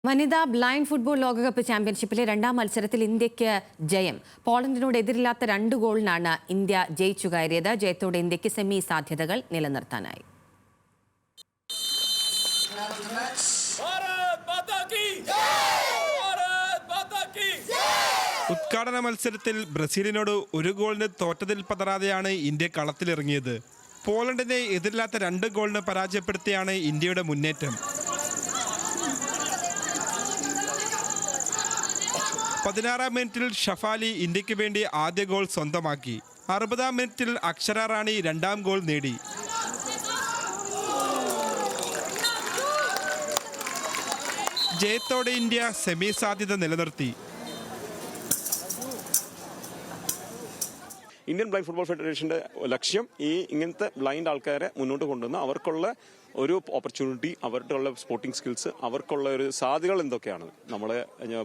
വനിതാ blind football ലോകകപ്പ് ചാമ്പ്യൻഷിപ്പിലെ രണ്ടാം മത്സരത്തിൽ ഇന്ത്യക്ക് ജയം. പോളണ്ടിനോട് എതിരില്ലാത്ത 2 ഗോളിനാണ് ഇന്ത്യ ജയിച്ചു കയറിയത്. ജയത്തോടെ ഇന്ത്യക്ക് സെമി സാധ്യതകൾ നിലനിർത്താനായി. ഉദ്ഘാടന മത്സരത്തിൽ ബ്രസീലിനോട് 1 ഗോളിന് തോറ്റതിൽ പതറാതെയാണ് ഇന്ത്യ കളത്തിലിറങ്ങിയത്. പോളണ്ടിനെ എതിരില്ലാത്ത 2 ഗോളിന് പരാജയപ്പെടുത്തിയാണ് ഇന്ത്യയുടെ മുന്നേറ്റം. 16-ാം മിനിറ്റിൽ ഷഫാലി ഇന്ത്യക്ക് വേണ്ടി ആദ്യ ഗോൾ സ്വന്തമാക്കി. 60-ാം മിനിറ്റിൽ അക്ഷര റാണി 2ാം ഗോൾ നേടി. ജയത്തോടെ ഇന്ത്യ സെമി സാധ്യത നിലനിർത്തി. ഇന്ത്യൻ ബ്ലൈൻഡ് ഫുട്ബോൾ ഫെഡറേഷന്റെ ലക്ഷ്യം ഇങ്ങനത്തെ ബ്ലൈൻഡ് ആൾക്കാരെ മുന്നോട്ട് കൊണ്ടുവന്ന് അവർക്കുള്ള ഒരു ഓപ്പർച്യൂണിറ്റി, അവർക്കുള്ള സ്പോർട്ടിംഗ് സ്കിൽസ്, അവർക്കുള്ള ഒരു സാധ്യതകൾ എന്തൊക്കെയാണ്. നമ്മളെ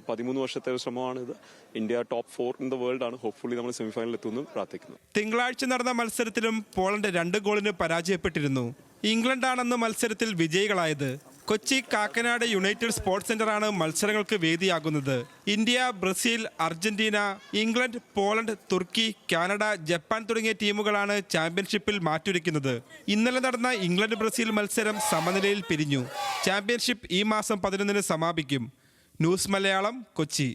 13 വർഷത്തെ ഒരു ശ്രമമാണ് ഇത്. India top 4 in the world ആണ്. ഹോപ്പ്ഫുള്ളി നമ്മൾ സെമിഫൈനലിൽ എത്തുമെന്ന് പ്രാർത്ഥിക്കുന്നു. തിങ്കളാഴ്ച നടന്ന മത്സരത്തിലും പോളണ്ട് 2 ഗോളിന് പരാജയപ്പെട്ടിരുന്നു. ഇംഗ്ലണ്ടാണെന്ന് മത്സരത്തിൽ വിജയികളായത്. കൊച്ചി കാക്കനാട് യുണൈറ്റഡ് സ്പോർട്സ് സെന്ററാണ് മത്സരങ്ങൾക്ക് വേദിയാകുന്നത്. India, Brazil, Argentina, England, Poland, തുർക്കി, കാനഡ, ജപ്പാൻ തുടങ്ങിയ ടീമുകളാണ് ചാമ്പ്യൻഷിപ്പിൽ മാറ്റുരയ്ക്കുന്നത്. ഇന്നലെ നടന്ന ഇംഗ്ലണ്ട് ബ്രസീൽ മത്സരം സമനിലയിൽ പിരിഞ്ഞു. ചാമ്പ്യൻഷിപ്പ് ഈ മാസം 11-ന് സമാപിക്കും. ന്യൂസ് മലയാളം, കൊച്ചി.